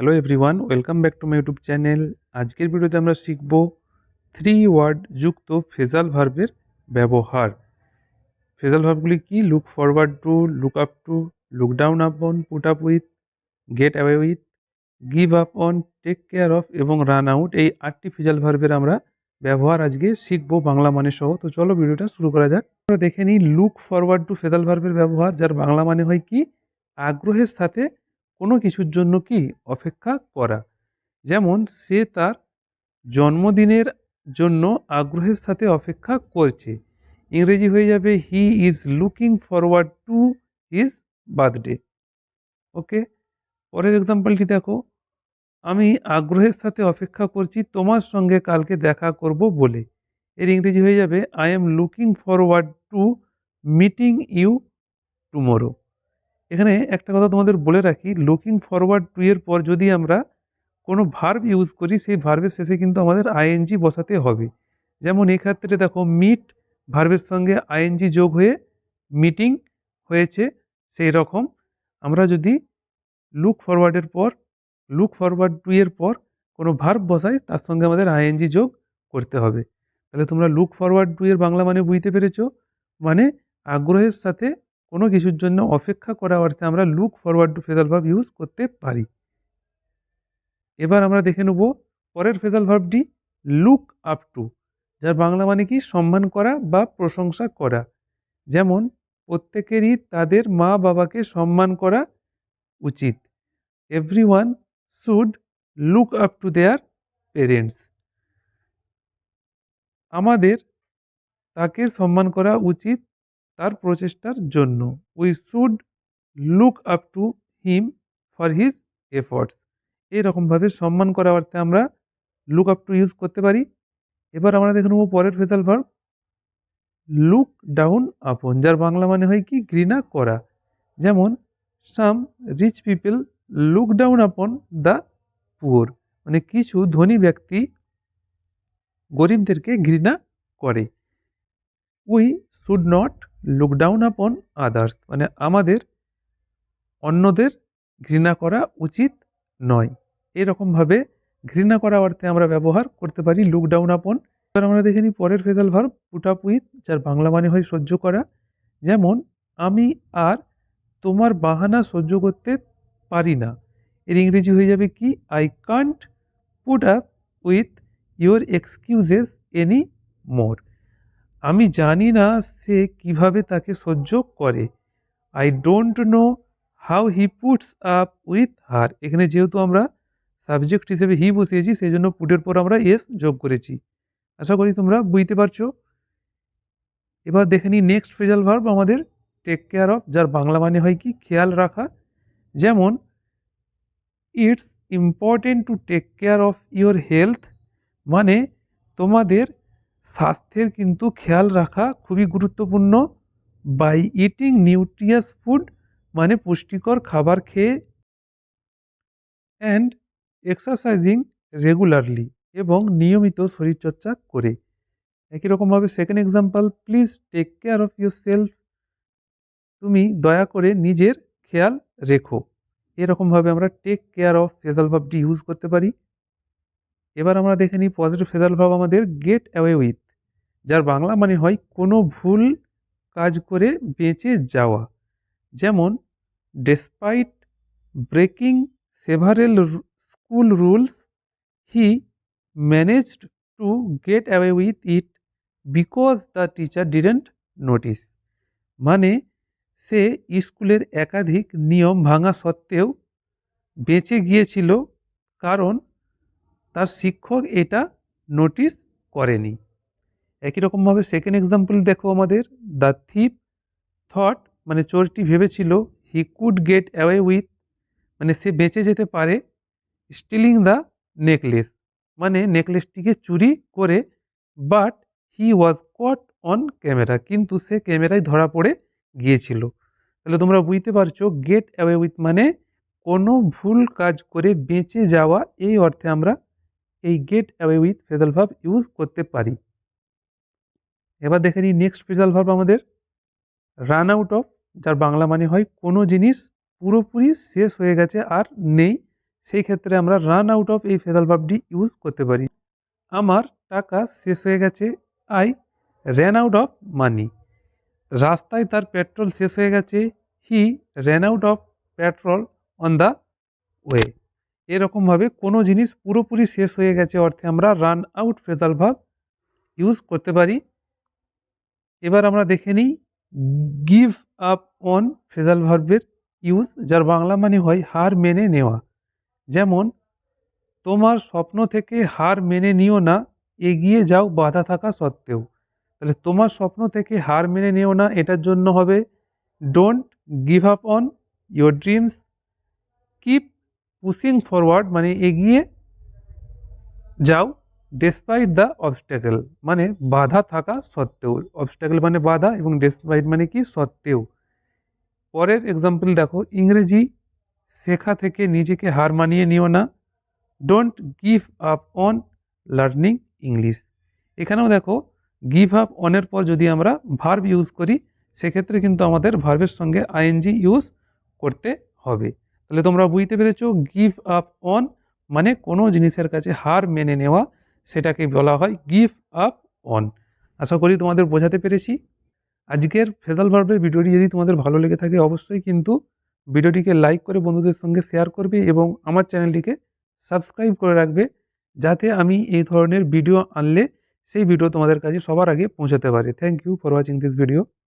Hello everyone, welcome back to my YouTube channel. আজকের ভিডিওতে আমরা শিখব 3 ওয়ার্ড যুক্ত ফ্রেজাল ভার্বের ব্যবহার। ফ্রেজাল ভার্বগুলি কি? Look forward to, look up to, look down upon, put up with, get away with, give up on, take care of এবং রান আউট। এই 8টি ফ্রেজাল ভার্বের আমরা ব্যবহার আজকে শিখব বাংলা মানে সহ। তো চলো ভিডিওটা শুরু করা যাক। আমরা দেখে নিই লুক ফরওয়ার্ড টু ফ্রেজাল ভার্বের ব্যবহার, যার বাংলা মানে হয় কি? আগ্রহের সাথে কোনো কিছুর জন্য কি অপেক্ষা করা। যেমন সে তার জন্মদিনের জন্য আগ্রহের সাথে অপেক্ষা করছে। ইংরেজি হয়ে যাবে he is looking forward to his birthday. Okay, পরের এক্সাম্পলটি দেখো, আমি আগ্রহের সাথে অপেক্ষা করছি তোমার সঙ্গে কালকে দেখা করব বলে। এর ইংরেজি হয়ে যাবে I am looking forward to meeting you tomorrow. এখানে একটা কথা তোমাদের বলে রাখি, লুকিং ফরওয়ার্ড টু এর পর যদি আমরা কোনো ভার্ব ইউজ করি, সেই ভার্বের শেষে কিন্তু আমাদের আইএনজি বসাতে হবে। যেমন এক্ষেত্রে দেখো, মিট ভার্বের সঙ্গে আইএনজি যোগ হয়ে মিটিং হয়েছে। সেই রকম আমরা যদি লুক ফরওয়ার্ড টু এর পর কোনো ভার্ব বসাই, তার সঙ্গে আমাদের আইএনজি যোগ করতে হবে। তাহলে তোমরা লুক ফরওয়ার্ড টু এর বাংলা মানে বুঝতে পেরেছো। মানে আগ্রহের সাথে কোনো কিছুর জন্য অপেক্ষা করা অর্থে আমরা look forward two phrasal verb use করতে পারি। এবার আমরা দেখে নেব পরের ফ্রেজাল ভার্বটি লুক আপ টু, যার বাংলা মানে কি? সম্মান করা বা প্রশংসা করা। যেমন প্রত্যেকেরই তাদের মা বাবাকে সম্মান করা উচিত। Everyone should look up to their parents. আমাদের তাকে সম্মান করা উচিত তার প্রচেষ্টার জন্য। We should look up to him for his efforts. এইরকমভাবে সম্মান করা অর্থে আমরা লুক আপ টু ইউজ করতে পারি। এবার আমরা দেখে নেব পরের ফ্রেজাল ভার্ব লুক ডাউন আপন, যার বাংলা মানে হয় কি? ঘৃণা করা। যেমন some rich people look down upon the poor, মানে কিছু ধনী ব্যক্তি গরিবদেরকে ঘৃণা করে। We should not look down upon others, মানে আমাদের অন্যদের ঘৃণা করা উচিত নয়। এরকমভাবে ঘৃণা করা অর্থে আমরা ব্যবহার করতে পারি লুক ডাউন আপন। এবার আমরা দেখে নিই পরের phrasal verb put up with, যার বাংলা মানে হয় সহ্য করা। যেমন আমি আর তোমার বাহানা সহ্য করতে পারি না। এর ইংরেজি হয়ে যাবে কি? I can't put up with your excuses any more. আমি জানি না সে কিভাবে তাকে সহ্য করে। I don't know how he puts up with her. এখানে যেহেতু আমরা সাবজেক্ট হিসেবে হি বসিয়েছি, সেই জন্য পুটের পর আমরা এস যোগ করেছি। আশা করি তোমরা বুঝতে পারছো। এবার দেখে নিই নেক্সট ফ্রেজাল ভার্ব আমাদের টেক কেয়ার অফ, যার বাংলা মানে হয় কি? খেয়াল রাখা। যেমন it's important to take care of your health, মানে তোমাদের স্বাস্থ্যের কিন্তু খেয়াল রাখা খুবই গুরুত্বপূর্ণ। বাই ইটিং নিউট্রিয়াস ফুড, মানে পুষ্টিকর খাবার খেয়ে। অ্যান্ড এক্সারসাইজিং রেগুলারলি, এবং নিয়মিত শরীরচর্চা করে। একই রকমভাবে second example, please take care of yourself, তুমি দয়া করে নিজের খেয়াল রেখো। এরকমভাবে আমরা টেক কেয়ার অফ ফ্রেজাল ভার্বটি ইউজ করতে পারি। এবার আমরা দেখে নিই পজিটিভ ফ্রেজাল ভার্ব আমাদের গেট অ্যাওয়ে উইথ, যার বাংলা মানে হয় কোনো ভুল কাজ করে বেঁচে যাওয়া। যেমন despite breaking several school rules he managed to get away with it because the teacher didn't notice, মানে সে স্কুলের একাধিক নিয়ম ভাঙা সত্ত্বেও বেঁচে গিয়েছিল, কারণ তার শিক্ষক এটা নোটিস করেনি। একই রকমভাবে সেকেন্ড এক্সাম্পল দেখো আমাদের, দ্য থিপ থট, মানে চোরটি ভেবেছিল he could get away with, মানে সে বেঁচে যেতে পারে স্টিলিং দ্য নেকলেস, মানে নেকলেসটিকে চুরি করে। But he was caught on camera, কিন্তু সে ক্যামেরায় ধরা পড়ে গিয়েছিল। তাহলে তোমরা বুঝতে পারছো গেট অ্যাওয়ে উইথ মানে কোনো ভুল কাজ করে বেঁচে যাওয়া। এই অর্থে আমরা এই gate away with phrasal verb use করতে পারি। এবার দেখে নিই নেক্সট ফ্রেজাল ভার্ব আমাদের রান আউট অফ, যার বাংলা মানে হয় কোনো জিনিস পুরোপুরি শেষ হয়ে গেছে আর নেই, সেই ক্ষেত্রে আমরা রান আউট অফ এই ফ্রেজাল ভার্বটি ইউজ করতে পারি। আমার টাকা শেষ হয়ে গেছে, I ran out of money. রাস্তায় তার পেট্রোল শেষ হয়ে গেছে, he ran out of petrol on the way. এরকমভাবে কোনো জিনিস পুরোপুরি শেষ হয়ে গেছে অর্থে আমরা run out phrasal verb use করতে পারি। এবার আমরা দেখে নিই গিভ আপ অন ফ্রেজাল ভার্বের ইউজ, যার বাংলা মানে হয় হার মেনে নেওয়া। যেমন তোমার স্বপ্ন থেকে হার মেনে নিও না, এগিয়ে যাও বাধা থাকা সত্ত্বেও। তাহলে তোমার স্বপ্ন থেকে হার মেনে নিও না, এটার জন্য হবে don't give up on your dreams, keep pushing forward মানে এগিয়ে যাও, ডেসপাইট দ্য অবস্ট্যাকেল মানে বাধা থাকা সত্ত্বেও। অবস্ট্যাকেল মানে বাধা এবং ডেসপাইট মানে কি সত্ত্বেও। পরের এক্সাম্পল দেখো, ইংরেজি শেখা থেকে নিজেকে হার মানিয়ে নিও না, don't give up on learning English. এখানেও দেখো গিভ আপ অনের পর যদি আমরা ভার্ব ইউজ করি সেক্ষেত্রে কিন্তু আমাদের ভার্বের সঙ্গে আইএনজি ইউজ করতে হবে। তাহলে তোমরা বুঝতে পেরেছো গিভ আপ অন মানে কোনো জিনিসের কাছে হার মেনে নেওয়া, সেটাকে বলা হয় গিভ আপ অন। আশা করি তোমাদের বোঝাতে পেরেছি। আজকের ফ্রেজাল ভার্বের ভিডিওটি যদি তোমাদের ভালো লেগে থাকে অবশ্যই কিন্তু ভিডিওটিকে লাইক করে বন্ধুদের সঙ্গে শেয়ার করবে এবং আমার চ্যানেলটিকে সাবস্ক্রাইব করে রাখবে, যাতে আমি এই ধরনের ভিডিও আনলে সেই ভিডিও তোমাদের কাছে সবার আগে পৌঁছাতে পারে। Thank you for watching this video.